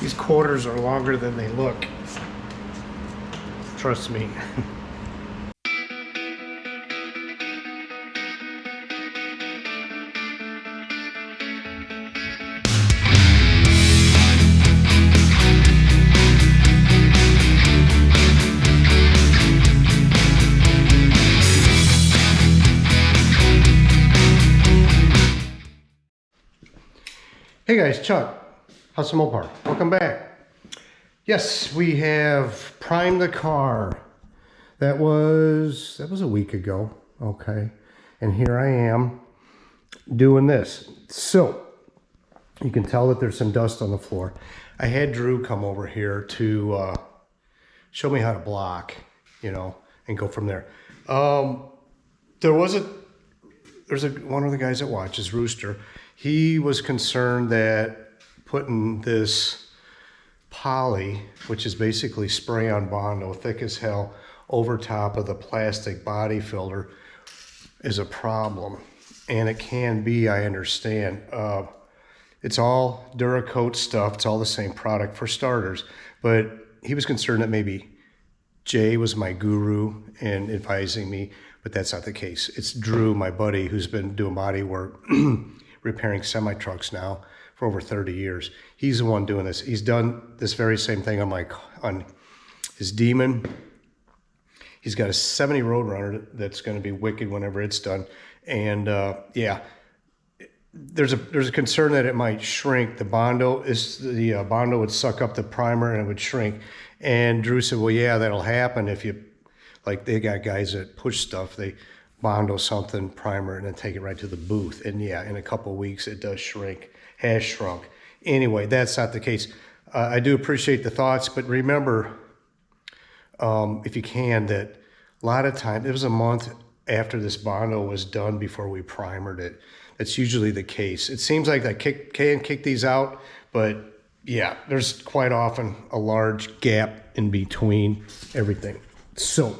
These quarters are longer than they look. Trust me. Hey guys, Chuck, how's the Mopar? Welcome back. Yes, we have primed the car. That was a week ago, okay. And here I am doing this. So, you can tell that there's some dust on the floor. I had Drew come over here to show me how to block, you know, and go from there. There's one of the guys that watches, Rooster. He was concerned that putting this poly, which is basically spray on Bondo, thick as hell, over top of the plastic body filter is a problem. And it can be, I understand. It's all Duracoat stuff. It's all the same product for starters. But he was concerned that maybe Jay was my guru in advising me, but that's not the case. It's Drew, my buddy, who's been doing body work, repairing semi-trucks now for over 30 years. He's the one doing this. He's done this very same thing on his Demon. He's got a 70 Roadrunner that's going to be wicked whenever it's done. And yeah, there's a concern that it might shrink. The Bondo would suck up the primer and it would shrink. And Drew said, well, yeah, that'll happen if you, like, they got guys that push stuff. They Bondo something, primer, and then take it right to the booth. And yeah, in a couple of weeks, it does shrink, has shrunk. Anyway, that's not the case. I do appreciate the thoughts, but remember, if you can, that a lot of time, it was a month after this Bondo was done before we primered it. That's usually the case. It seems like I can kick these out, but yeah, there's quite often a large gap in between everything. So,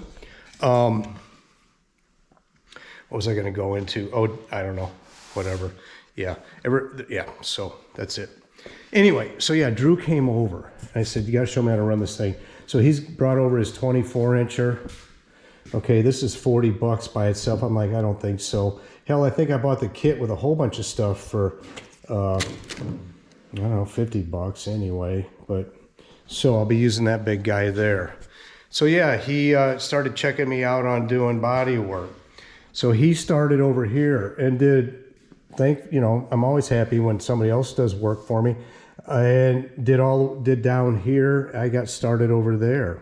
what was I going to go into? Oh, I don't know. Whatever. Yeah. So that's it. Anyway, so yeah, Drew came over. I said, you got to show me how to run this thing. So he's brought over his 24-incher. Okay, this is $40 by itself. I'm like, I don't think so. Hell, I think I bought the kit with a whole bunch of stuff for, I don't know, $50 anyway. But so I'll be using that big guy there. So yeah, he started checking me out on doing body work. So he started over here and I'm always happy when somebody else does work for me, and did down here. I got started over there.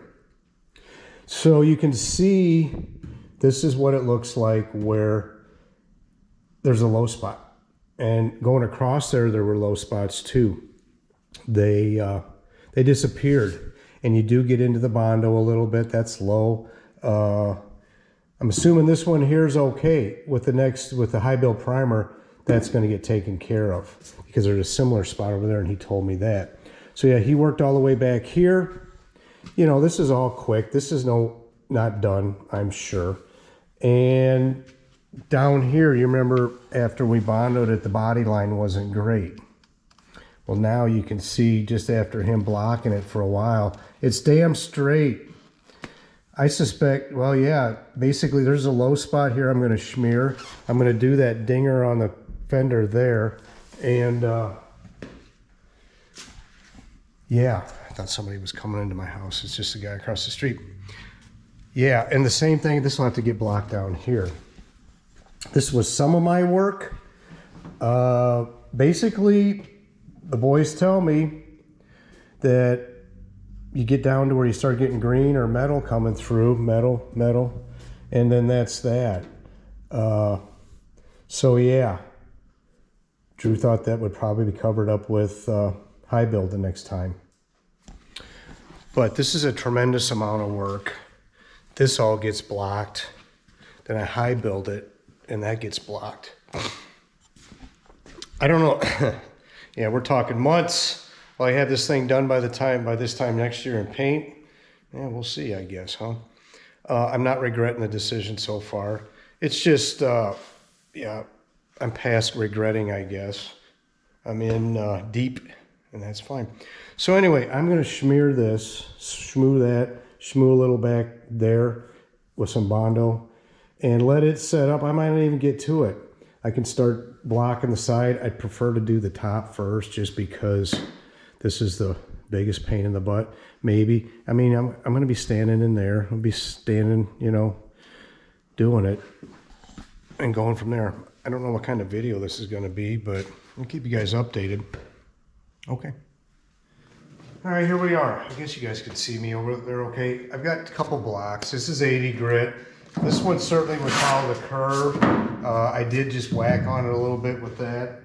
So you can see, this is what it looks like where there's a low spot, and going across there were low spots too. They disappeared, and you do get into the Bondo a little bit. That's low. I'm assuming this one here is okay. With the high build primer, that's going to get taken care of because there's a similar spot over there, and he told me that. So yeah, he worked all the way back here. You know, this is all quick. This is not done, I'm sure. And down here, you remember after we Bondoed it, the body line wasn't great. Well, now you can see just after him blocking it for a while, it's damn straight. I suspect, well, yeah, basically there's a low spot here I'm going to smear. I'm going to do that dinger on the fender there. And yeah, I thought somebody was coming into my house. It's just a guy across the street. Yeah, and the same thing, this will have to get blocked down here. This was some of my work. Basically, the boys tell me that you get down to where you start getting green or metal coming through, metal, and then that's that. So yeah, Drew thought that would probably be covered up with high build the next time. But this is a tremendous amount of work. This all gets blocked. Then I high build it, and that gets blocked. I don't know. Yeah, we're talking months. Well, I have this thing done by this time next year in paint. Yeah, we'll see, I guess, huh? I'm not regretting the decision so far. It's just, yeah, I'm past regretting, I guess. I'm in deep and that's fine. So anyway, I'm going to smear this, schmoo that, schmoo a little back there with some Bondo, and let it set up. I might not even get to it. I can start blocking the side. I'd prefer to do the top first just because this is the biggest pain in the butt. Maybe. I mean, I'm going to be standing in there. I'll be standing, you know, doing it and going from there. I don't know what kind of video this is going to be, but I'll keep you guys updated. Okay. All right, here we are. I guess you guys can see me over there okay. I've got a couple blocks. This is 80 grit. This one certainly would follow the curve. I did just whack on it a little bit with that.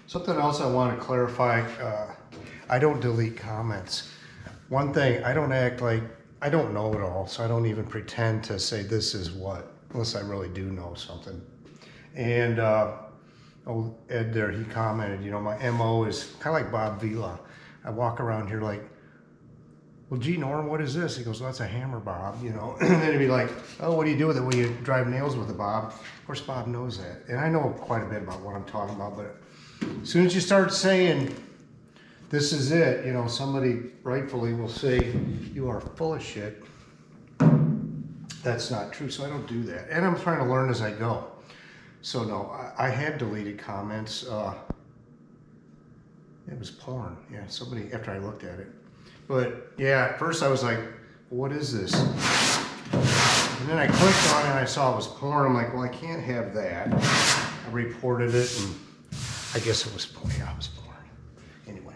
Something else I want to clarify. I don't delete comments. One thing, I don't act like, I don't know it all, so I don't even pretend to say this is what, unless I really do know something. And oh, Ed there, he commented, you know, my MO is kind of like Bob Vila. I walk around here like, well, gee, Norm, what is this? He goes, well, that's a hammer, Bob, you know. And then he'd be like, oh, what do you do with it when you drive nails with it, Bob? Of course, Bob knows that. And I know quite a bit about what I'm talking about, but as soon as you start saying, this is it, you know, somebody rightfully will say, you are full of shit. That's not true, so I don't do that. And I'm trying to learn as I go. So no, I have deleted comments. It was porn. Yeah, somebody, after I looked at it. But yeah, at first I was like, what is this? And then I clicked on it and I saw it was porn. I'm like, well, I can't have that. I reported it and I guess it was porn. Yeah, it was porn. Anyway,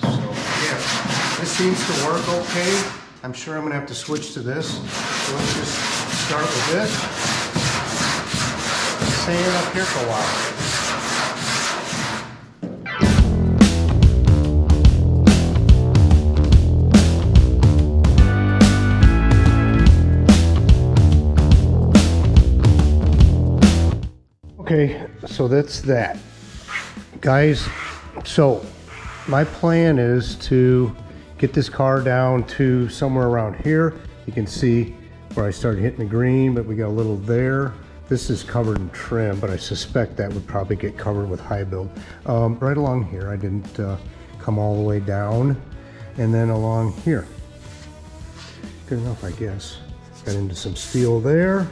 so yeah, this seems to work okay. I'm sure I'm gonna have to switch to this. So let's just start with this. Staying up here for a while. Okay, so that's that. Guys, so my plan is to get this car down to somewhere around here. You can see where I started hitting the green, but we got a little there. This is covered in trim, but I suspect that would probably get covered with high build. Right along here, I didn't come all the way down. And then along here. Good enough, I guess. Got into some steel there.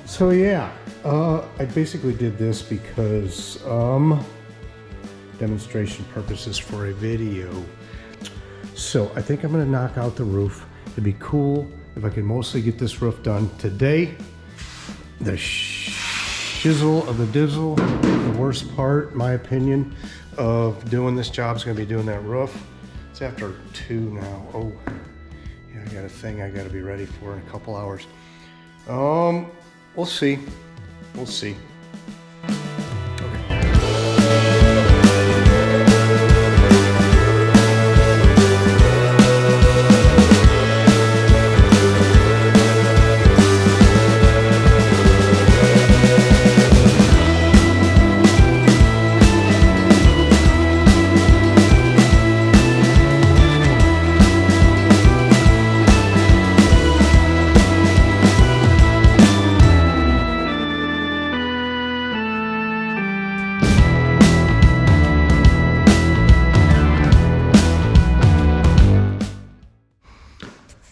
So yeah. I basically did this because demonstration purposes for a video. So I think I'm going to knock out the roof. It'd be cool if I could mostly get this roof done today. The shizzle of the dizzle, the worst part, in my opinion, of doing this job is going to be doing that roof. It's after 2 now. Oh, yeah, I got a thing I got to be ready for in a couple hours. We'll see. We'll see.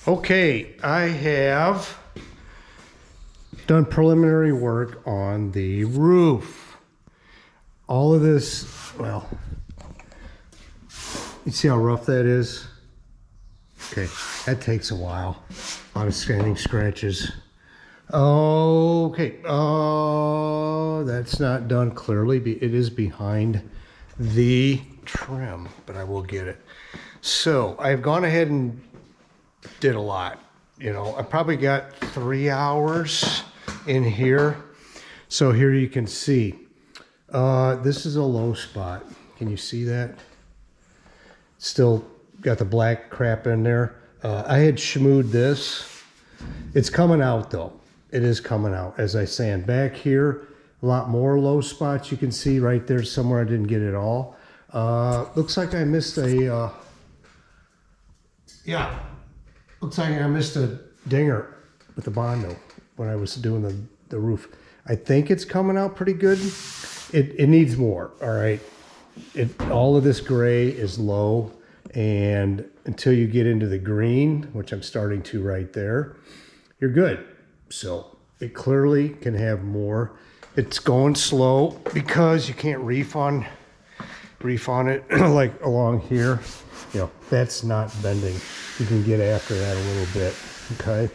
Okay, I have done preliminary work on the roof. All of this, well, you see how rough that is? Okay, that takes a while. A lot of standing scratches. Okay, that's not done clearly. It is behind the trim, but I will get it. So I've gone ahead and did a lot. You know, I probably got 3 hours in here. So here you can see, this is a low spot. Can you see that? Still got the black crap in there. I had schmooed this. It's coming out though. It is coming out as I sand. Back here, a lot more low spots you can see right there somewhere I didn't get it all. Looks like I missed a, yeah. Looks like I missed a dinger with the Bondo when I was doing the roof. I think it's coming out pretty good. It needs more, all right? All of this gray is low, and until you get into the green, which I'm starting to right there, you're good. So it clearly can have more. It's going slow because you can't reef on it like along here. You know, that's not bending. You can get after that a little bit, okay?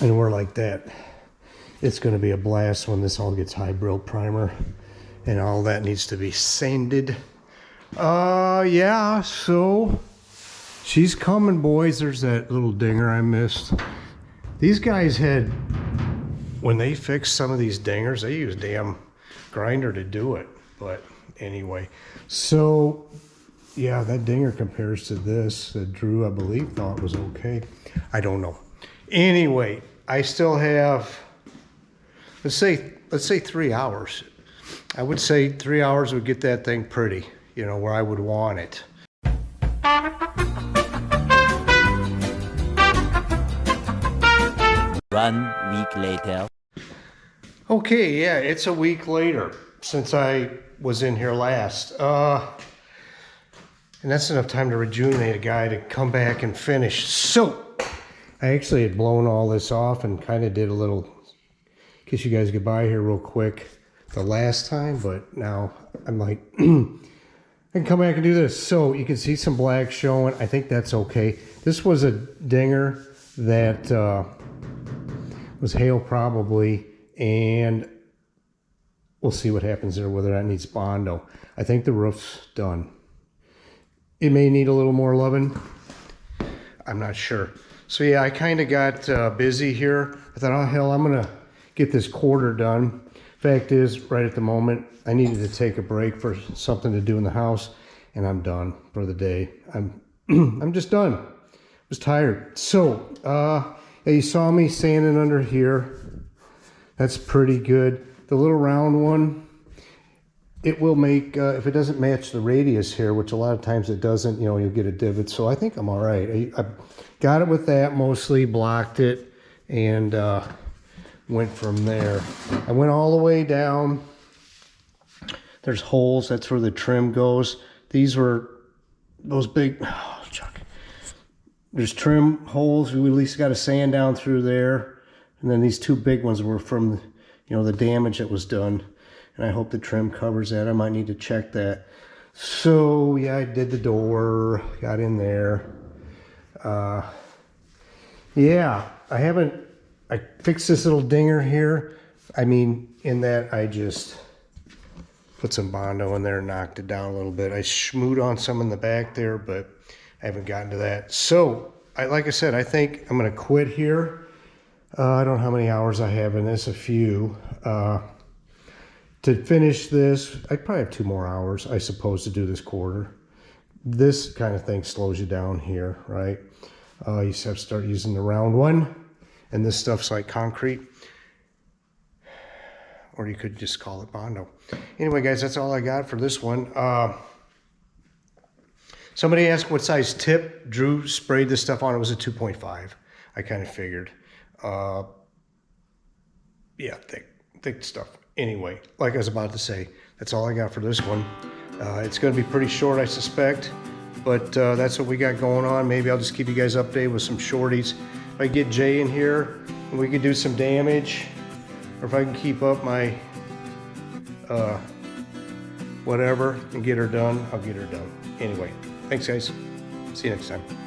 And we're like that. It's going to be a blast when this all gets hybrid primer and all that needs to be sanded. Yeah, so she's coming, boys. There's that little dinger I missed. These guys had, when they fixed some of these dingers, they used damn grinder to do it. But anyway, so yeah, that dinger compares to this that Drew, I believe, thought was okay. I don't know. Anyway, I still have, let's say 3 hours. I would say 3 hours would get that thing pretty, you know, where I would want it. 1 week later. Okay, yeah, it's a week later since I was in here last. And that's enough time to rejuvenate a guy to come back and finish. So, I actually had blown all this off and kind of did a little, in case you guys get by here real quick, the last time, but now I'm like, I can come back and do this. So, you can see some black showing. I think that's okay. This was a dinger that was hail probably, and we'll see what happens there, whether that needs Bondo. I think the roof's done. It may need a little more loving. I'm not sure. So yeah, I kind of got busy here. I thought, oh hell, I'm gonna get this quarter done. Fact is, right at the moment, I needed to take a break for something to do in the house, and I'm done for the day. I'm just done. I was tired. So, yeah, you saw me sanding under here. That's pretty good. The little round one, it will make, if it doesn't match the radius here, which a lot of times it doesn't, you know, you'll get a divot. So I think I'm all right. I got it with that, mostly blocked it, and went from there. I went all the way down. There's holes. That's where the trim goes. These were those big, oh, Chuck. There's trim holes. We at least got a sand down through there. And then these two big ones were from, you know, the damage that was done. And I hope the trim covers that. I might need to check that. So, yeah, I did the door. Got in there. Yeah, I fixed this little dinger here. I mean, in that I just put some Bondo in there and knocked it down a little bit. I schmoed on some in the back there, but I haven't gotten to that. So, like I said, I think I'm going to quit here. I don't know how many hours I have in this, a few. To finish this, I probably have 2 more hours, I suppose, to do this quarter. This kind of thing slows you down here, right? You just have to start using the round one. And this stuff's like concrete. Or you could just call it Bondo. Anyway, guys, that's all I got for this one. Somebody asked what size tip Drew sprayed this stuff on. It was a 2.5. I kind of figured. Yeah, thick stuff. Anyway, like I was about to say, that's all I got for this one. It's going to be pretty short, I suspect. But that's what we got going on. Maybe I'll just keep you guys updated with some shorties. If I get Jay in here and we can do some damage, or if I can keep up my whatever and get her done, I'll get her done. Anyway, thanks guys. See you next time.